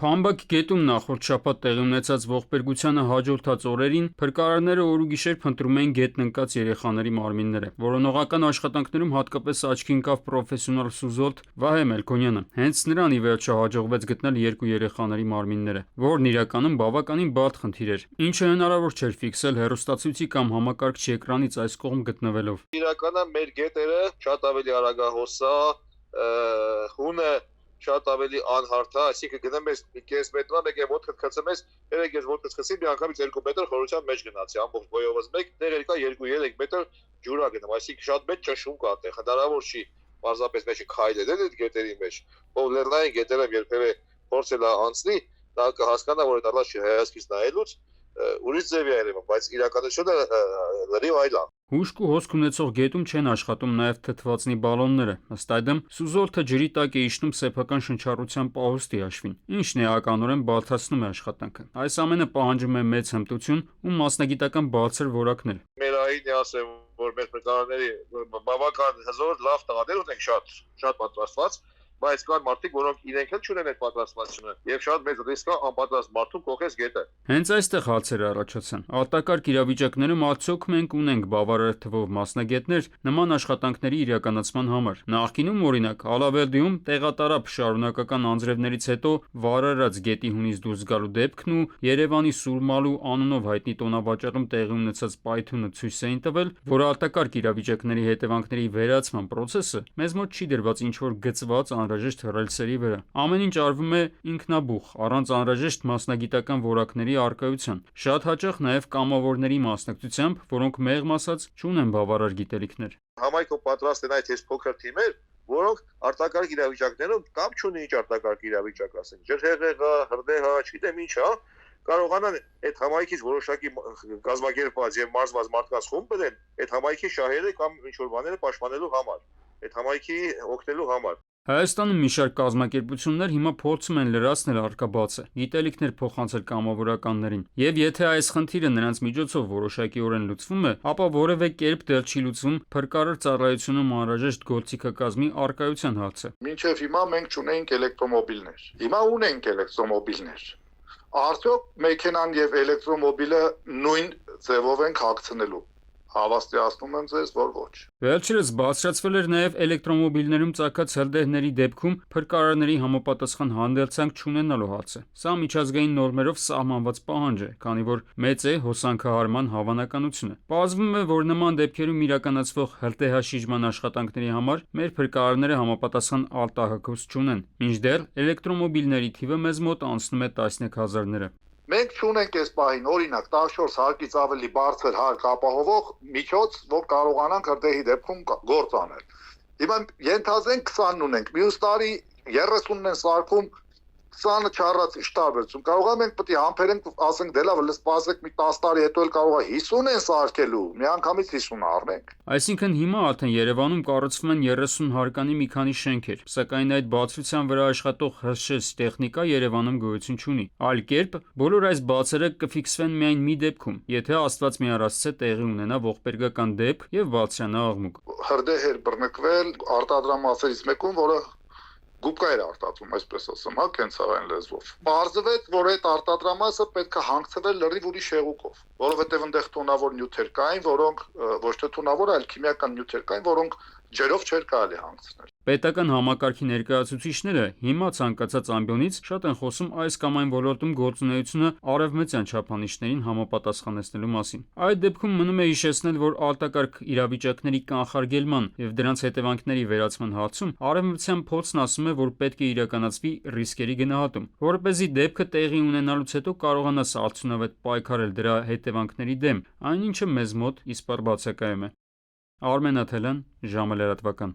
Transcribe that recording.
Փամբակ գետում նախորդ շաբաթ տեղի ունեցած ողբերգությանը հաջորդած օրերին փրկարարները օր ու գիշեր փնտրում էին գետն ընկած երեխաների մարմինները։ Որոնողական աշխատանքներում հատկապես աչքի ընկավ պրոֆեսիոնալ սուզոլթ Վահե Մելքոնյանը։ Հենց նրան ի վերջո հաջողվեց գտնել երկու երեխաների մարմինները, որն իրականում բավականին բարդ խնդիր էր, ինչը հնարավոր չէր ֆիքսել հեռուստացույցի կամ համակարգչի էկրանից այս կողմ գտնվելով։ Իրականում մեր գետերը շատ ավելի արագահոսա, հունը շատ ավելի անհարթ է, այսինքն գնում ես կես մետրա, մեկ է ոտքդ խցում ես, երեք ես ոտքդ խցի, մի անգամից 2 մետր խորության մեջ գնացի, ամբողջ բոյովս մեկ, դեր եկա 2-3 մետր ջուր է գնում, այսինքն շատ մեծ ճնշում կա այդտեղ, հնարավոր չի պարզապես մեջը քայլել այդ գետերի մեջ, ով լեռնային գետերը երբևէ փորձել է անցնի, նա կհասկանա, որ այդ առաջի հայացքից նայելուց ուրիշ ձև է երևում, բայց իրականությունը լրիվ այլ է։ Հուշք ու հոսք ունեցող գետում չեն աշխատում նաև թթվածնի բալոնները։ Ըստ այդմ, սուզոլթը ջրի տակ է իջնում սեփական շնչառության պահոստի հաշվին, ինչն էականորեն բարդացնում է աշխատանքը։ Այս ամենը պահանջում է մեծ հմտություն ու մասնագիտական բարձր որակներ։ Մեր այինի ասեմ, որ մեր փրկարարների բավական հզոր լավ տղաներ ունենք, շատ պատրաստված, բայց կան մարդիկ, որոնք իրենք էլ չունեն այդ պատրաստվածությունը, եւ շատ մեծ ռիսկ է անպատրաստ մարդու կողես գետը։ Հենց այստեղ հարցերը առաջացան։ Արտակարգ իրավիճակներում արդյոք մենք ունենք բավարար թվով մասնագետներ նման աշխատանքների իրականացման համար։ Նախկինում, օրինակ, Ալավերդիում տեղատարապ շարունակական անձրևներից հետո վարարած գետի հունից դուրս գալու դեպքն ու Երևանի Սուրմալու անունով հայտնի տոնավաճառում տեղի ունեցած պայթյունը ցույց էին տվել, որ արտակարգ իրավիճակների հետևանքների վերացման process-ը մեզ մոտ չի դրված ինչ-որ գծված անհրաժեշտ ռելսերի վրա։ Ամեն ինչ արվում է ինքնաբուխ, առանց անհրաժեշտ մասնագիտական որակների առկայության։ Շատ հաճախ նաև կամավորների մասնակցությամբ, որոնք մեղմ ասած չունեն բավարար գիտելիքներ։ Համայնքով պատրաստ են այդ այս փոքր թիմեր, որոնք արտակարգ իրավիճակներում կամ չունեն ինչ արտակարգ իրավիճակ ասեն, ջրհեղեղը, հրդեհը, չգիտեմ ինչ, կարողանան այդ համայնքից որոշակի կազմակերպված եւ մարզված մարդկանց խումբ բերեն այդ համայնքի շահերը կամ ինչ որ բաները պաշտպանելու համար, այդ համայնքի օգնելու համար։ Հայաստանում մի շարք կազմակերպություններ հիմա փորձում են լրացնել առկաբացը, գիտելիքներ փոխանցել կամավորականներին, եւ եթե այս խնդիրը նրանց միջոցով որոշակիորեն լուծվում է, ապա որևէ կերպ դեռ չի լուծվում փրկարար ծառայությունում անհրաժեշտ գործիքակազմի առկայության հարցը։ Մինչև հիմա մենք չունենք էլեկտրոմոբիլներ։ Հիմա ունենք էլեկտրոմոբիլներ։ Արդյոք մեքենան եւ էլեկտրոմոբիլը նույն ձևով են հագցնելու։ Հավաստիացնում եմ ձեզ, որ ոչ։ Վերջերս բարձրացվել էր նաև էլեկտրոմոբիլներում ծագած հրդեհների դեպքում փրկարարների համապատասխան հանդերձանք չունենալու հարցը։ Սա միջազգային նորմերով սահմանված պահանջ է, քանի որ մեծ է հոսանքահարման հավանականությունը։ Պարզվում է, որ նման դեպքերում իրականացվող հրդեհաշիժման աշխատանքների համար մեր փրկարարները համապատասխան արտահայտություն չունեն, մինչդեռ էլեկտրոմոբիլների թիվը մեզ մոտ անցնում է տասնյակ հազարները։ Մենք չունենք այս պահին, օրինակ, 14 հարկից ավելի բարձր հարկ ապահովող միջոց, որ կարողանանք հրդեհի դեպքում գործ անել։ Հիմա ենթադրենք 20-ն ունենք, մյուս տարի 30-ն են սարքում, 20-ը չառած ի տարբերություն։ Կարող ենք պետք է համբերենք, ասենք դե լավ, սպասեք մի 10 տարի հետո էլ կարող է 50 են սարքելու, միանգամից 50 առնենք։ Այսինքն հիմա արդեն Երևանում կառուցվում են 30 հարկանի մի քանի շենքեր, սակայն այդ բարձրության վրա աշխատող հրշեջ տեխնիկա Երևանում գոյություն չունի։ Այլ կերպ, բոլոր այս բացերը կֆիքսվեն միայն մի դեպքում, եթե Աստված մի առասցե տեղի ունենա ողբերգական դեպք եւ բարձրանա աղմուկ։ Հրդեհ էր բռնկվել արտադրամասերից մեկում, որը գուբկա էր արտադրում, այսպես ասեմ, կենցաղային լեզվով։ Պարզվեց, որ այդ արտադրամասը պետք է հանգցվել լրիվ ուրիշ հեղուկով, որովհետև այնտեղ թունավոր նյութեր կային, որոնք ոչ թե թունավոր, այլ քիմիական նյութեր կային, որոնք ջրով չէր կարելի հանգցնել։ Պետական համակարգի ներկայացուցիչները հիմա ցանկացած ամբիոնից շատ են խոսում այս կամ այն ոլորտում գործունեությունը արևմտյան չափանիշներին համապատասխանեցնելու մասին։ Այդ դեպքում մնում է հիշեցնել, որ արտակարգ իրավիճակների կանխարգելման եւ դրանց հետևանքների վերացման հարցում արևմտյան փորձն ասում է, որ պետք է իրականացվի ռիսկերի գնահատում, որպեսզի դեպքը տեղի ունենալուց հետո կարողանաս արդյունավետ պայքարել դրա հետևանքների դեմ, այնինչը մեզ մոտ իսպառ բացակայում է։ Արմեն Աթելյան, ժամը լրատվական։